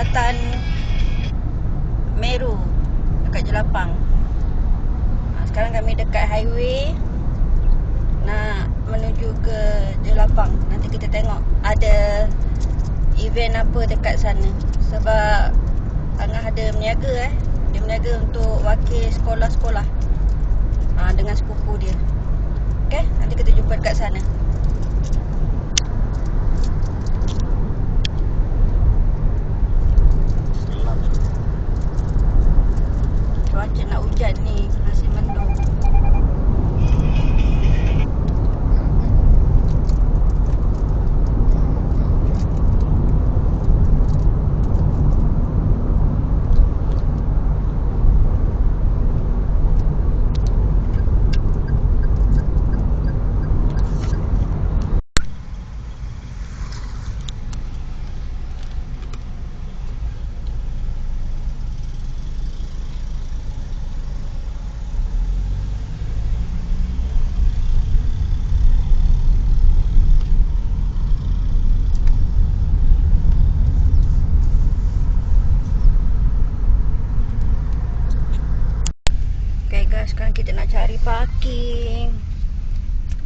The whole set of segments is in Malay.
Bulatan Meru dekat Jelapang. Sekarang kami dekat highway nak menuju ke Jelapang. Nanti kita tengok ada event apa dekat sana. Sebab Angah ada meniaga Dia meniaga untuk wakil sekolah-sekolah dengan sepupu dia. Okay, nanti kita jumpa dekat sana. Cuaca nak hujan ni, masih mendung. Sekarang kita nak cari parking.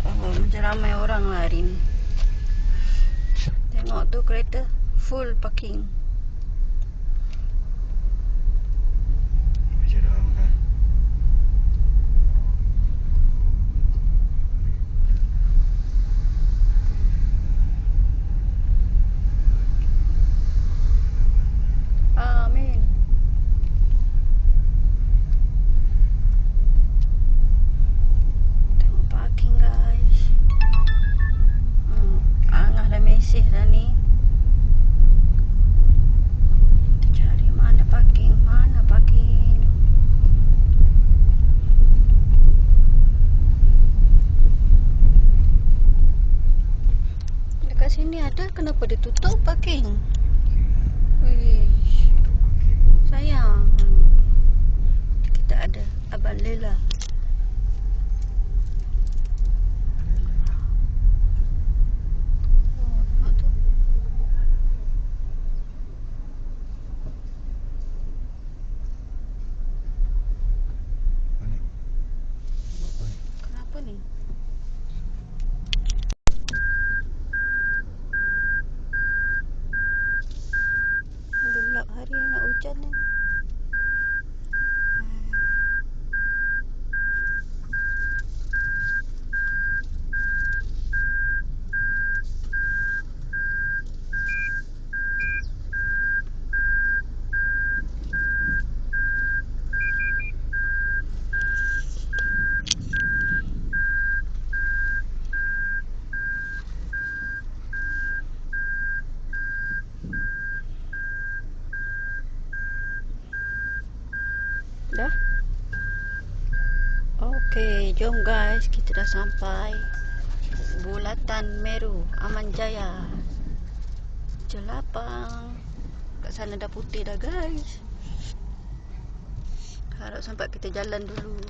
Macam ramai orang lah hari ni. Tengok tu kereta full parking. Macam orang kan. Amin. Tengok parking guys. Angah dah mesej dah ni. Kita cari mana parking. Dekat sini ada, kenapa dia tutup parking? Wish, sayang. Kita ada Abang Lela. Tengok tu. Kenapa ni? Gelap hari ni, nak hujan ni. Dah? Okey, jom guys, kita dah sampai Bulatan Meru, Aman Jaya, Jelapang. Kat sana dah putih dah guys. Harap sempat kita jalan dulu.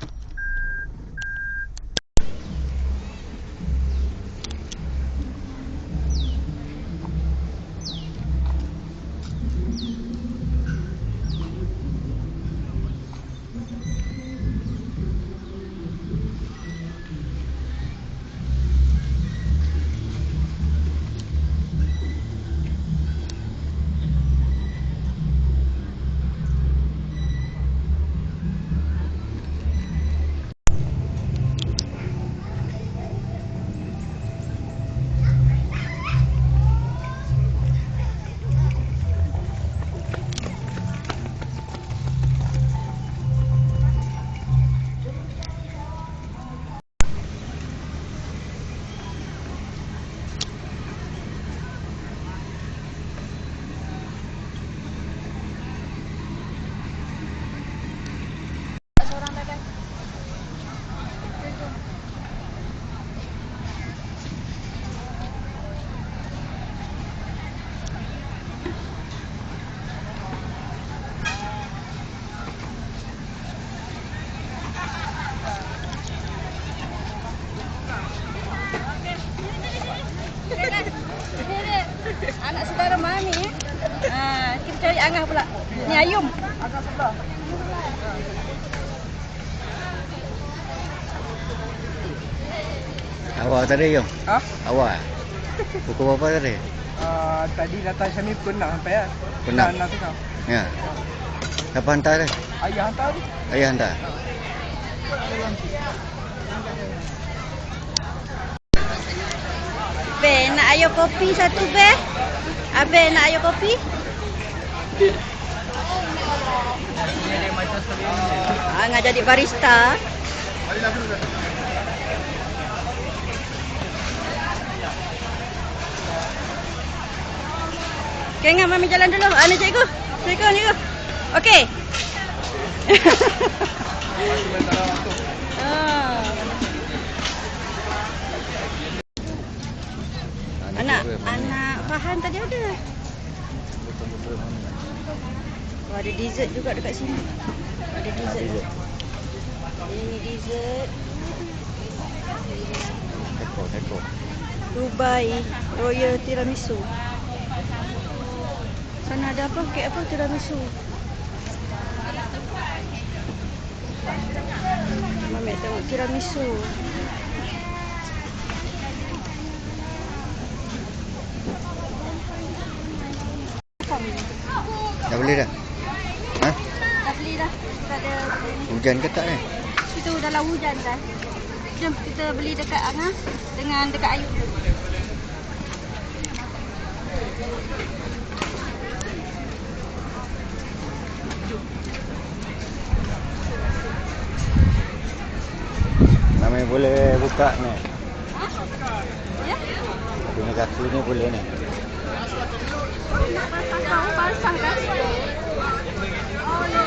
Angah pula. Ni ayam. Angah sebelah. Awak tadi Yong? Ha? Awak? Pukul berapa tadi? Tadi datang Syamil pukul 6 sampai ya. Pukul 6? 6 tengah. Ya. Siapa hantar dia? Ayah hantar ni. Ayah hantar? Be, nak ayo kopi satu, Be? Abe nak ayo kopi? Angah jadi barista. Okay, Angah, Mami jalan dulu. Ni cikgu. Cikgu, ni cikgu. Okey. Anak Fahan tadi ada. Oh, ada dessert juga dekat sini. Ada dessert. Ini dessert. Teko. Dubai Royal Tiramisu. Sana ada apa? Kek apa? Tiramisu. Mami tengok tiramisu. Dah beli dah? Ha? Dah beli dah. Tak ada. Hujan ke tak ni? Kita dalam hujan dah. Jom kita beli dekat Angah dengan dekat Ayu. Mami boleh buka ni. Ya? Punya kaki ni boleh ni. Nak basah dah. Oh ya.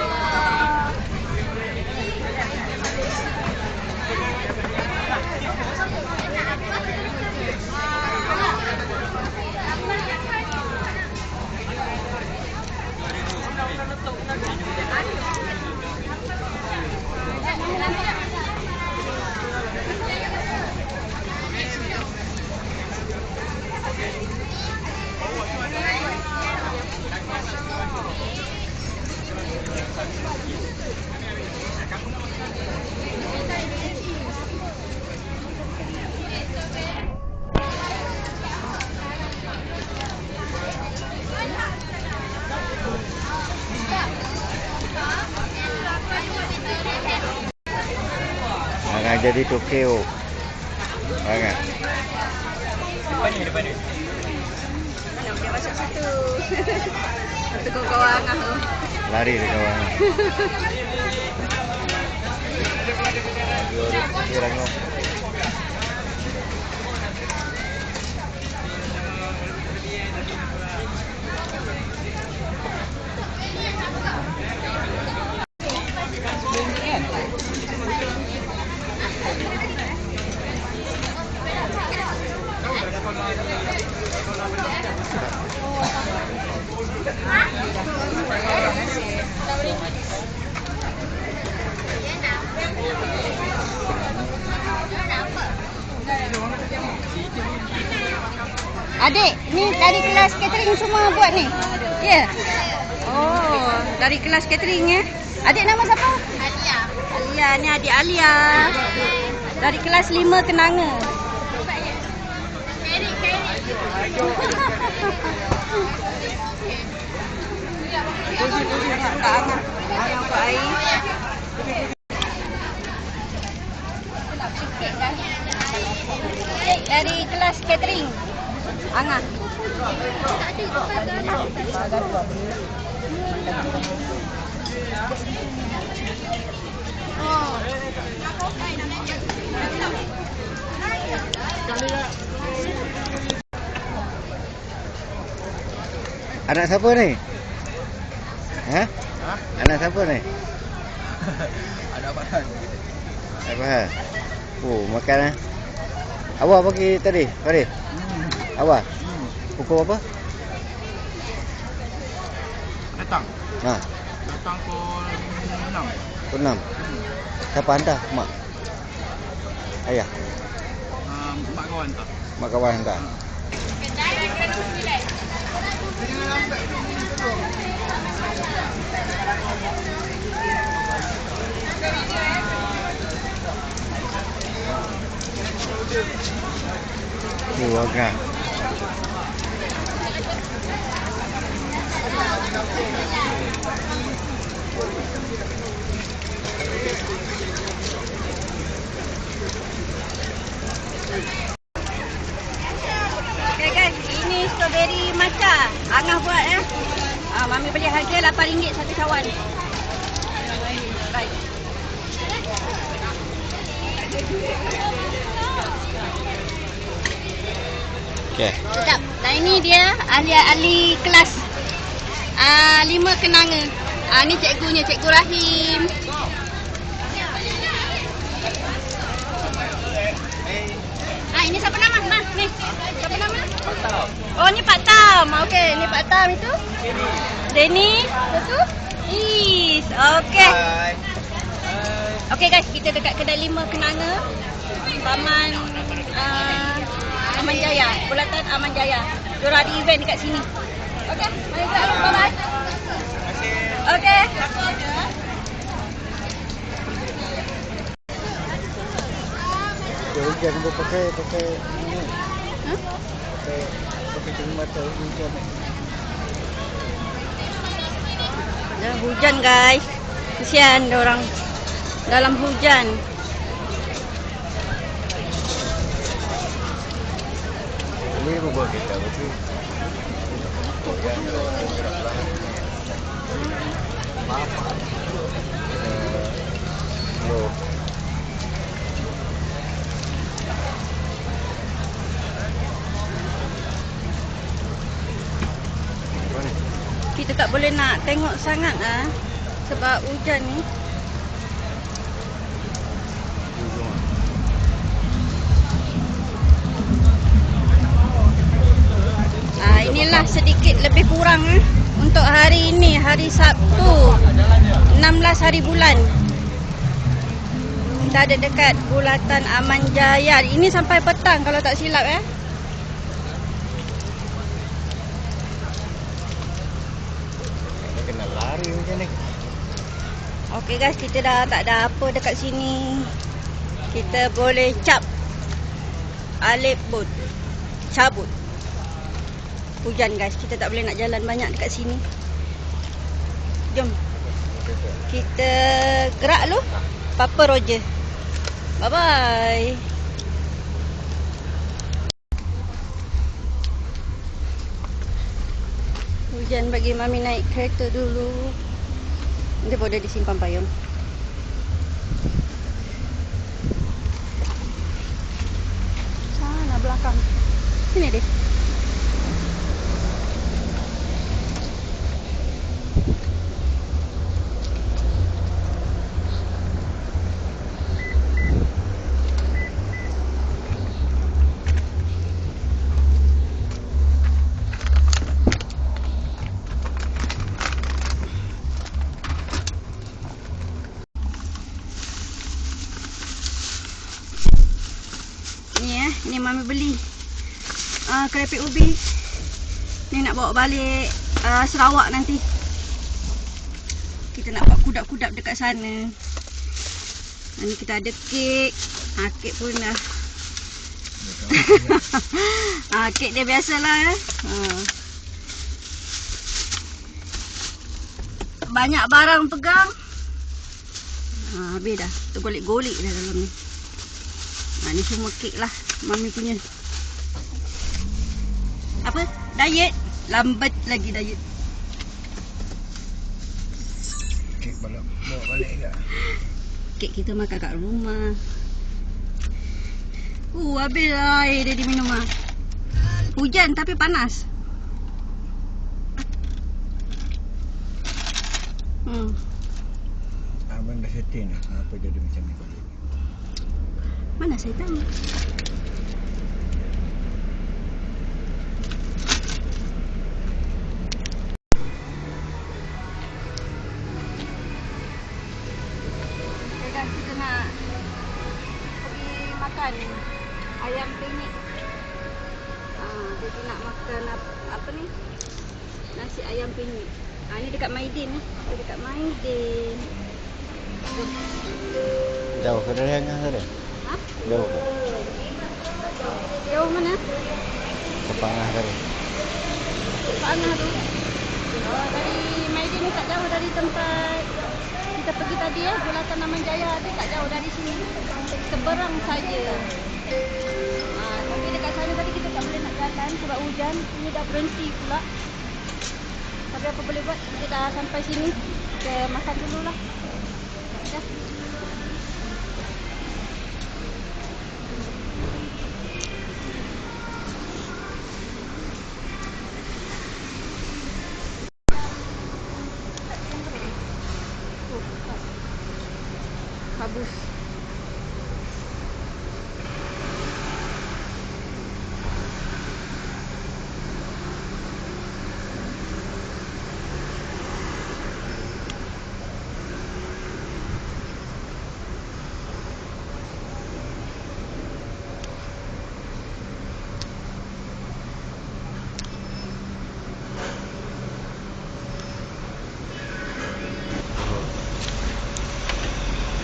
Akan jadi Tokyo. Akan. Depan ni. Mana boleh masuk situ. Tengok kawan Angah tu. Lari dia kawan. Dia rangok. Adik, ni dari kelas catering semua buat ni? Ya? Yeah. Oh, dari kelas catering ya? Adik nama siapa? Alia. Alia, ni adik Alia. Dari kelas 5 Kenanga. Angah buat air. Dari kelas catering. Angah. Oh. Anak siapa ni? Ha? Anak siapa ni? Ada Farhan. Apa hal? Oh, makan ah. Awak pergi tadi, Farid? Awak? Pukul apa? Datang. Ha, Datang pukul 6. pukul 6. Siapa hantar? Mak? Ayah? Mak kawan tak? Mak kawan hantar? Nah. Okay guys, ini strawberry matcha. Angah buat Mami beli harga RM8 satu cawan. Baik. Okey. Sedap. Dan ini dia ahli kelas 5 kenanga. Ni cikgunya, Cikgu Rahim. Ini siapa nama? Ni. Siapa nama? Pak Tam. Oh, ni Pak Tam. Okey, ni Pak Tam itu. Denny. Itu? Is. Okey. Okey guys, kita dekat kedai 5 kenanga. Taman Aman Jaya, Bulatan Aman Jaya. Diorang ada event dekat sini. Okey, mari kita bye bye. Okey. Hujan pun pakai ini. Ha? Pakai mata hujan. Ya, hujan guys. Kesian orang dalam hujan. Ini rumah kita betul. Loh. Kita tak boleh nak tengok sangat sebab hujan ni. Inilah sedikit lebih kurang untuk hari ini, hari Sabtu 16 hari bulan. Kita ada dekat Bulatan Aman Jaya. Ini sampai petang kalau tak silap Kena lari macam ni. Okey guys, kita dah tak ada apa dekat sini. Kita boleh alip boat. Cabut. Hujan guys, kita tak boleh nak jalan banyak dekat sini. Jom. Kita gerak dulu. Papa Roger. Bye bye. Hujan bagi Mami naik kereta dulu. Dia boleh disimpan payung. Sana belakang. Sini deh. Ni Mami beli keripik ubi. Ni nak bawa balik Sarawak nanti. Kita nak buat kudap-kudap dekat sana. Ni kita ada kek. Kek pun dah. Kek dia biasalah banyak barang pegang. Habis dah. Tergolek-golek dah dalam ni. Ni semua kek lah Mami punya. Apa? Diet? Lambat lagi diet. Kek bawa balik ke? Kek kita makan kat rumah. Habis lah air dia diminum Hujan tapi panas. Abang dah setting dah. Apa jadi macam ni? Mana saya tahu. Kita nak pergi makan ayam penyet. Jadi nak makan apa ni? Nasi ayam penyet. Ni dekat Maidin dekat Maidin. Jauh ke dari Angah tadi? Ha? Jauh ke? Jauh mana? Kepangah tadi. Mana tu? Oh, dari Maidin ni tak jauh dari tempat kita pergi tadi ya, Bulatan Taman Jaya tu tak jauh dari sini. Seberang saja. Tapi dekat sana tadi kita tak boleh nak jalan sebab hujan. Ini dah berhenti pula. Tapi apa boleh buat? Kita dah sampai sini. Kita makan dululah. Ya. Habis.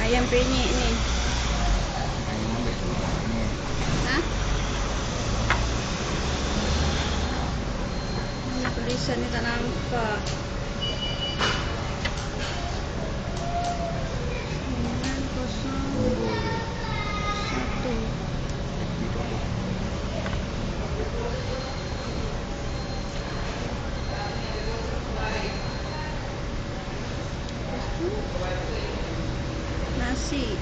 Ayam penyet ni. Ha? Ini tulisan ni tak nampak. 901. Nasi.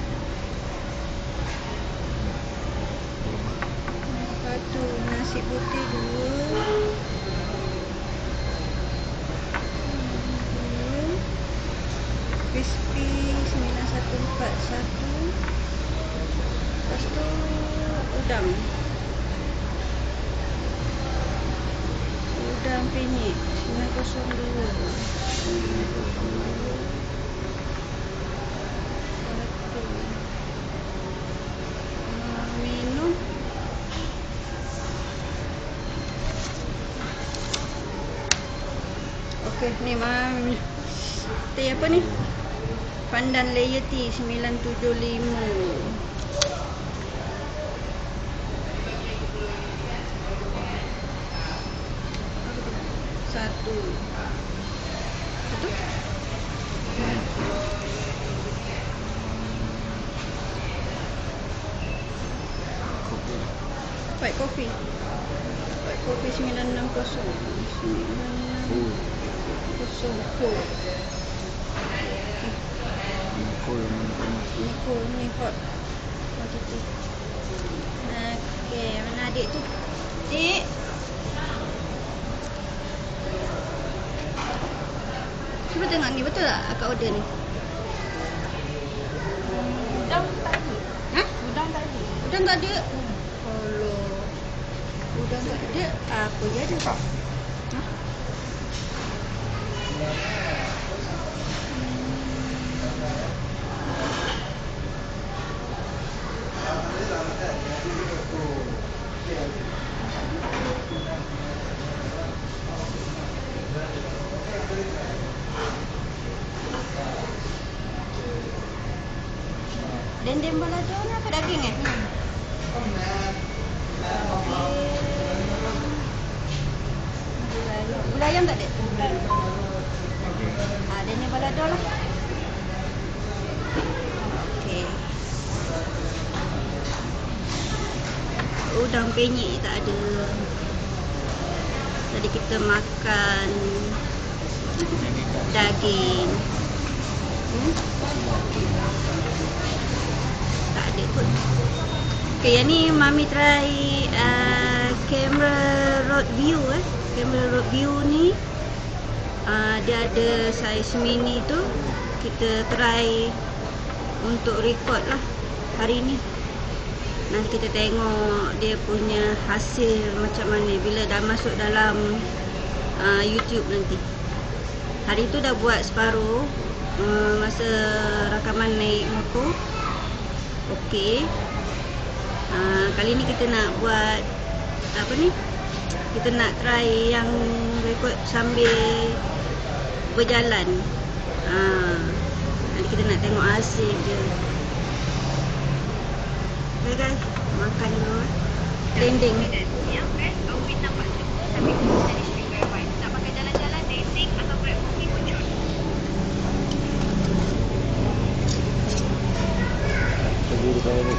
Lepas tu nasi putih 2. Crispy 9141. Lepas tu udang. Udang penyet 902. Minum. Okey, ni mam. Teh apa ni? Pandan layer tea 975. Satu. Betul? White coffee. White coffee 960. 960. Ni cool, ni hot. Positif. Okey, mana adik tu? Dik. Cuba tengok ni, betul tak akak order ni? Udang tak ada. Ha? Udang tak ada. Udang tak ada? Alah. Udang tak ada, apa je ada? Ha? Dendeng balado ni apa daging eh? Gula ayam tak ada? Dendeng balado lah. Okey. Udang penyet tak ada. Tadi kita makan daging. Tak ada pun. Okay, yang ni Mami try camera road view Camera road view ni dia ada saiz mini tu. Kita try untuk record lah hari ni. Nanti kita tengok dia punya hasil macam mana bila dah masuk dalam YouTube nanti. Hari tu dah buat separuh masa rakaman naik motor. Okey. Kali ni kita nak buat apa ni? Kita nak try yang record sambil berjalan. Nanti kita nak tengok hasil dia. Okay guys, makan dulu. Dendeng. Pergi di bawah ni.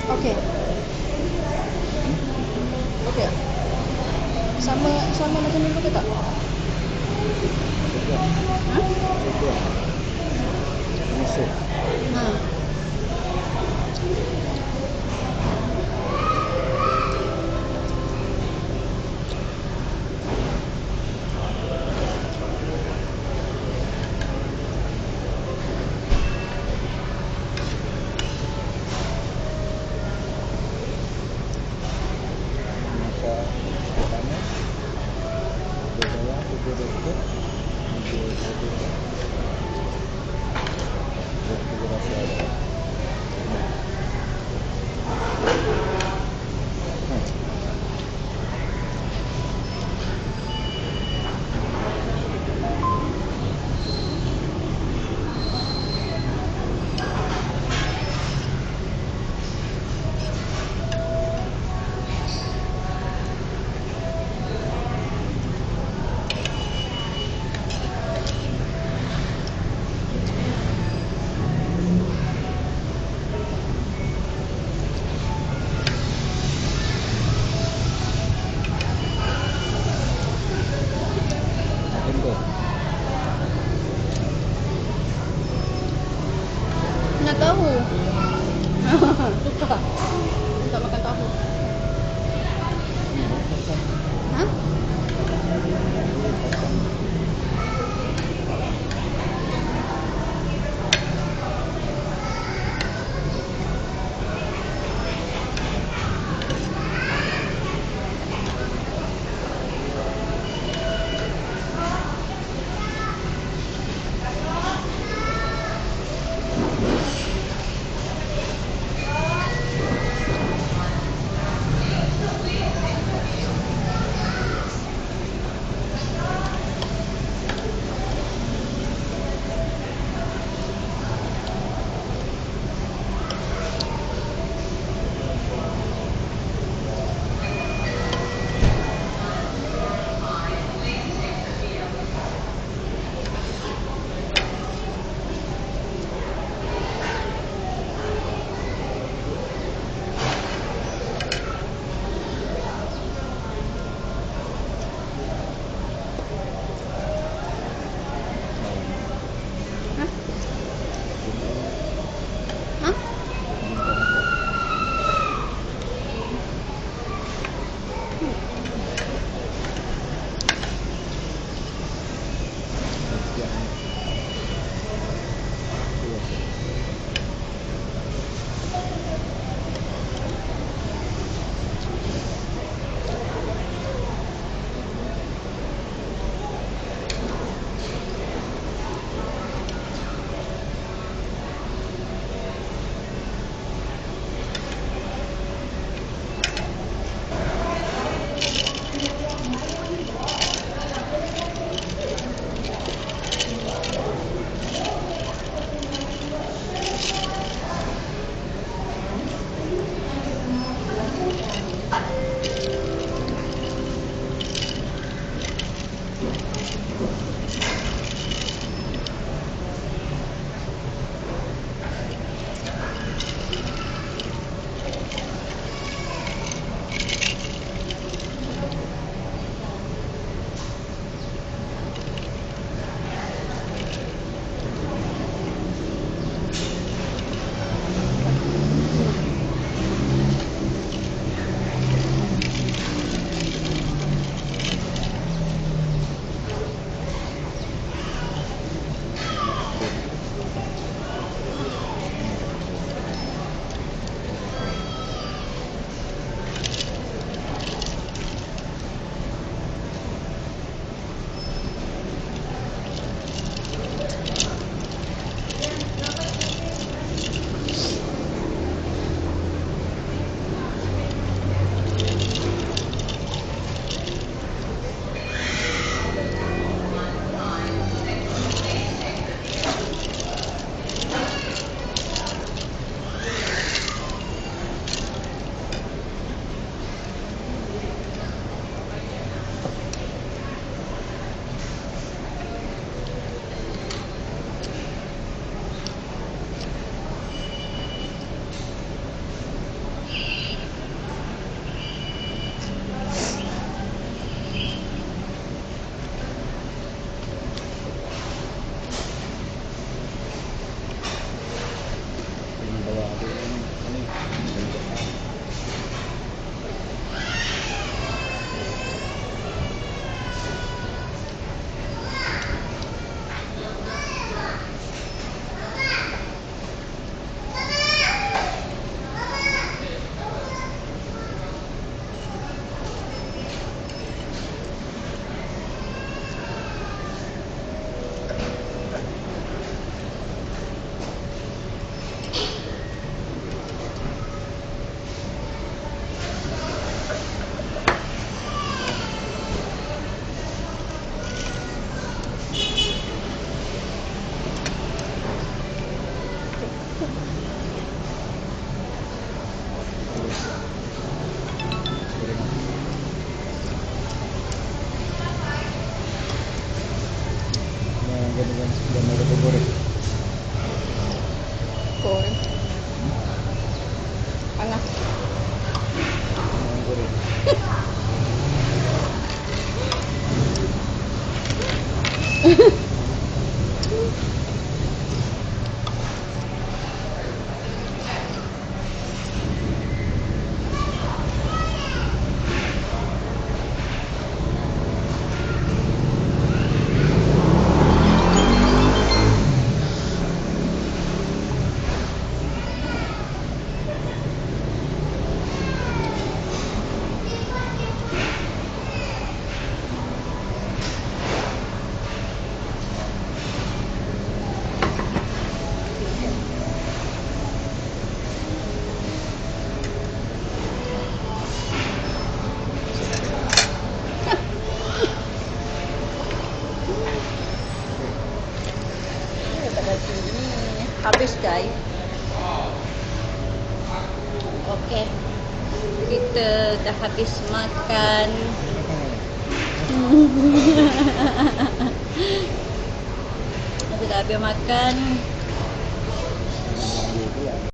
Okey. Okey. Sama macam dulu ke tak? Ha? Masuk. Ha. Masa pertama. Dia bawah, dia dekat. Dia rasa ada. Tengok. Nak tahu. Suka. Tak makan tahu. Ha? Ha? Jangan ada goreng. Goreng. Panas. Goreng. Habis guys. Okey. Kita dah habis makan. Kita dah habis makan.